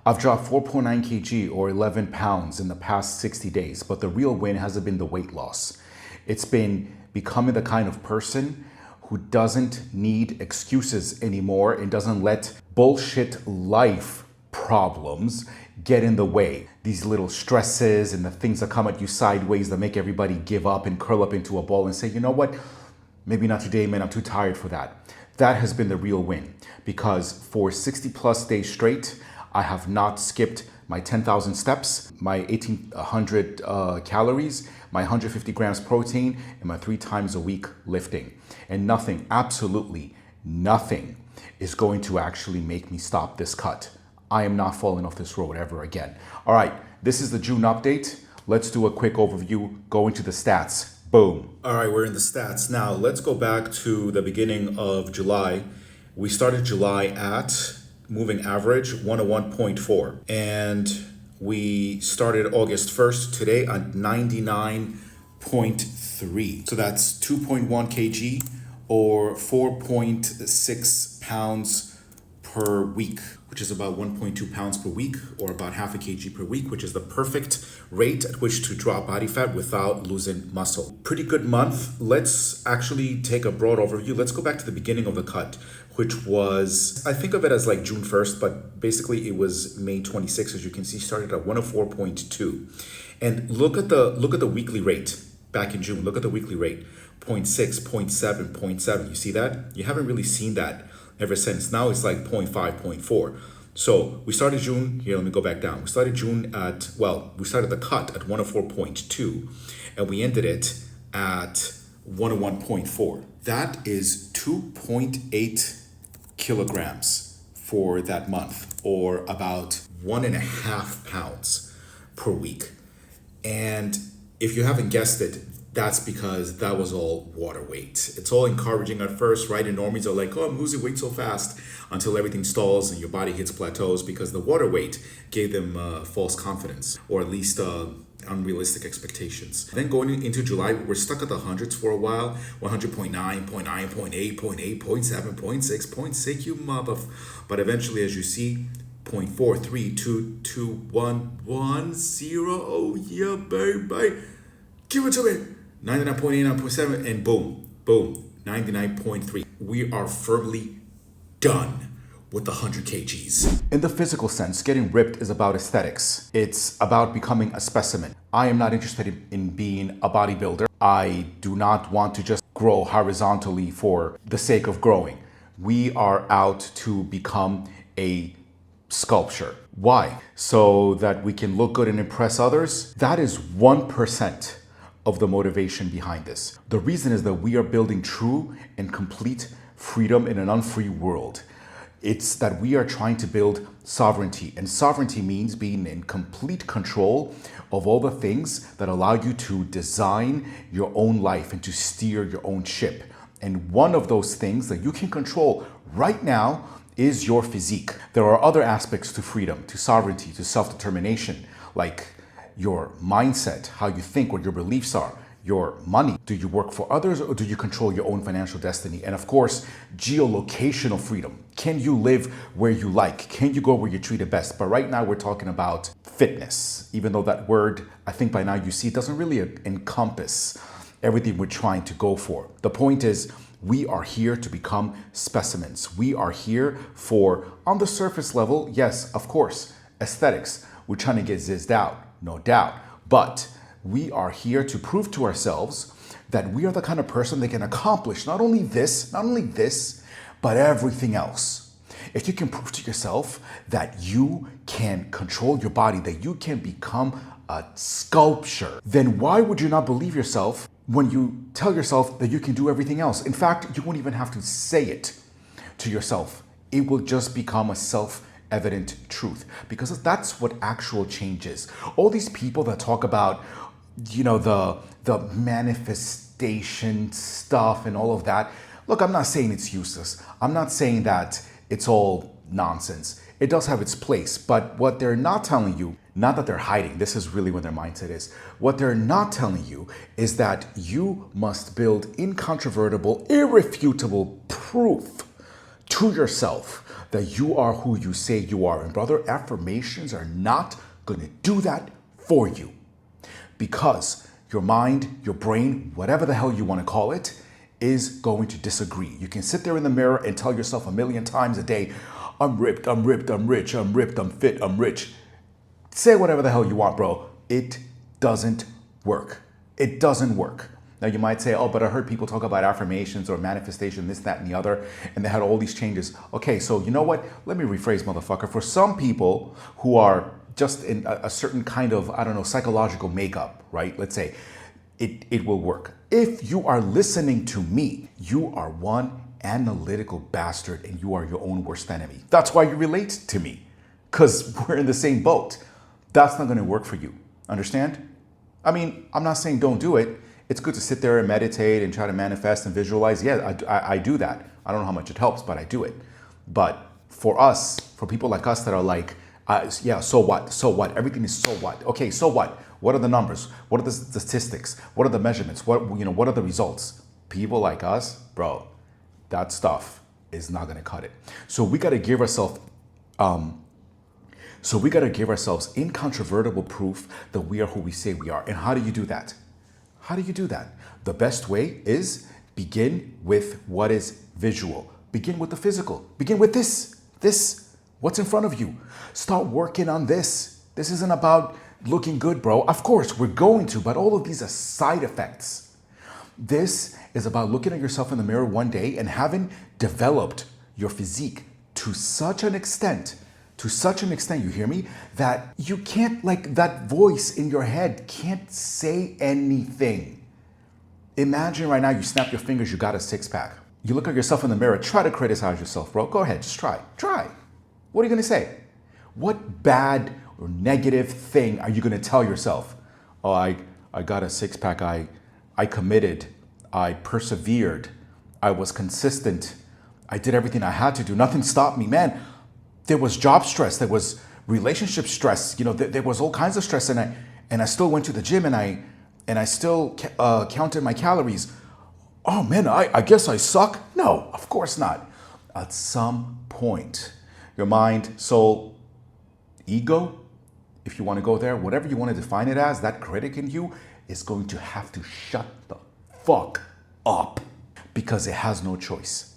I've dropped 4.9 kg or 11 pounds in the past 60 days, but the real win hasn't been the weight loss. It's been becoming the kind of person who doesn't need excuses anymore and doesn't let bullshit life problems get in the way. These little stresses and the things that come at you sideways that make everybody give up and curl up into a ball and say, you know what? Maybe not today, man, I'm too tired for that. That has been the real win, because for 60 plus days straight, I have not skipped my 10,000 steps, my 1,800 calories, my 150 grams protein, and my 3 times a week lifting. And nothing, absolutely nothing, is going to actually make me stop this cut. I am not falling off this road ever again. All right, this is the June update. Let's do a quick overview, go into the stats. Boom. All right, we're in the stats. Now, let's go back to the beginning of July. We started July at moving average 101.4. And we started August 1st today at 99.3. So that's 2.1 kg or 4.6 pounds per week, which is about 1.2 pounds per week or about half a kg per week, which is the perfect rate at which to drop body fat without losing muscle. Pretty good month. Let's actually take a broad overview. Let's go back to the beginning of the cut, which was, I think of it as like June 1st, but basically it was May 26th. As you can see, started at 104.2. And look at the weekly rate back in June. Look at the weekly rate, 0.6, 0.7, 0.7. You see that? You haven't really seen that ever since. Now it's like 0.5, 0.4. So we started June, here, let me go back down. We started June at, we started the cut at 104.2 and we ended it at 101.4. That is 2.8 kilograms for that month, or about 1.5 pounds per week. And if you haven't guessed it, that's because that was all water weight. It's all encouraging at first, right? And normies are like, oh, I'm losing weight so fast, until everything stalls and your body hits plateaus, because the water weight gave them false confidence, or at least unrealistic expectations. Then going into July, we're stuck at the hundreds for a while. 100.9, 0.9, 0.8, 0.8, 0.7, 0.6, 0.6, you mother. But eventually, as you see, 0.4, 3, 2, 2, 1, 1, 0. Oh yeah, baby. Give it to me. 99.8, 9.7, and boom, boom, 99.3. We are firmly done with the 100 kgs. In the physical sense, getting ripped is about aesthetics. It's about becoming a specimen. I am not interested in being a bodybuilder. I do not want to just grow horizontally for the sake of growing. We are out to become a sculpture. Why? So that we can look good and impress others? That is 1% of the motivation behind this. The reason is that we are building true and complete freedom in an unfree world. It's that we are trying to build sovereignty, and sovereignty means being in complete control of all the things that allow you to design your own life and to steer your own ship. And one of those things that you can control right now is your physique. There are other aspects to freedom, to sovereignty, to self-determination, like your mindset, how you think, what your beliefs are, your money. Do you work for others or do you control your own financial destiny? And of course, geolocational freedom. Can you live where you like? Can you go where you're treated best? But right now we're talking about fitness, even though that word, I think by now you see, doesn't really encompass everything we're trying to go for. The point is, we are here to become specimens. We are here for, on the surface level, yes, of course, aesthetics. We're trying to get zizzed out. No doubt. But we are here to prove to ourselves that we are the kind of person that can accomplish not only this, but everything else. If you can prove to yourself that you can control your body, that you can become a sculpture, then why would you not believe yourself when you tell yourself that you can do everything else? In fact, you won't even have to say it to yourself. It will just become a self-evident truth, because that's what actual change is. All these people that talk about, the manifestation stuff and all of that. Look, I'm not saying it's useless. I'm not saying that it's all nonsense. It does have its place, but what they're not telling you, not that they're hiding, this is really what their mindset is. What they're not telling you is that you must build incontrovertible, irrefutable proof to yourself that you are who you say you are. And brother, affirmations are not going to do that for you, because your mind, your brain, whatever the hell you want to call it, is going to disagree. You can sit there in the mirror and tell yourself a million times a day, I'm ripped, I'm ripped, I'm rich, I'm ripped, I'm fit, I'm rich. Say whatever the hell you want, bro. It doesn't work. It doesn't work. Now you might say, oh, but I heard people talk about affirmations or manifestation, this, that, and the other, and they had all these changes. Okay, so you know what? Let me rephrase, motherfucker. For some people who are just in a certain kind of, I don't know, psychological makeup, right? Let's say it will work. If you are listening to me, you are one analytical bastard and you are your own worst enemy. That's why you relate to me, because we're in the same boat. That's not going to work for you. Understand? I mean, I'm not saying don't do it. It's good to sit there and meditate and try to manifest and visualize. Yeah, I do that. I don't know how much it helps, but I do it. But for us, for people like us that are like, yeah, so what? So what? Everything is so what? Okay, so what? What are the numbers? What are the statistics? What are the measurements? What are the results? People like us, bro, that stuff is not gonna cut it. So we gotta give ourselves incontrovertible proof that we are who we say we are. And how do you do that? How do you do that? The best way is begin with what is visual. Begin with the physical. Begin with this, what's in front of you. Start working on this. This isn't about looking good, bro. Of course, we're going to, but all of these are side effects. This is about looking at yourself in the mirror one day and having developed your physique to such an extent, you hear me, that you can't, like, that voice in your head can't say anything. Imagine right now you snap your fingers, you got a six-pack. You look at yourself in the mirror, try to criticize yourself, bro. Go ahead, just try. What are you gonna say? What bad or negative thing are you gonna tell yourself? Oh, I got a six-pack, I committed, I persevered, I was consistent, I did everything I had to do, nothing stopped me, man. There was job stress, there was relationship stress, there was all kinds of stress, and I still went to the gym and I still counted my calories. Oh man, I guess I suck? No, of course not. At some point, your mind, soul, ego, if you want to go there, whatever you want to define it as, that critic in you is going to have to shut the fuck up, because it has no choice.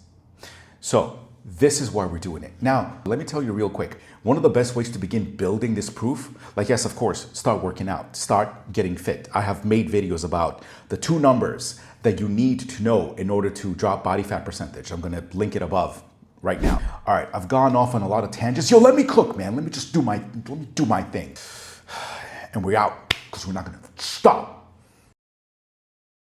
So this is why we're doing it. Now, let me tell you real quick, one of the best ways to begin building this proof, like, yes, of course, start working out, start getting fit. I have made videos about the 2 numbers that you need to know in order to drop body fat percentage. I'm gonna link it above right now. All right, I've gone off on a lot of tangents. Yo, let me cook, man. Let me do my thing. And we're out, because we're not gonna stop.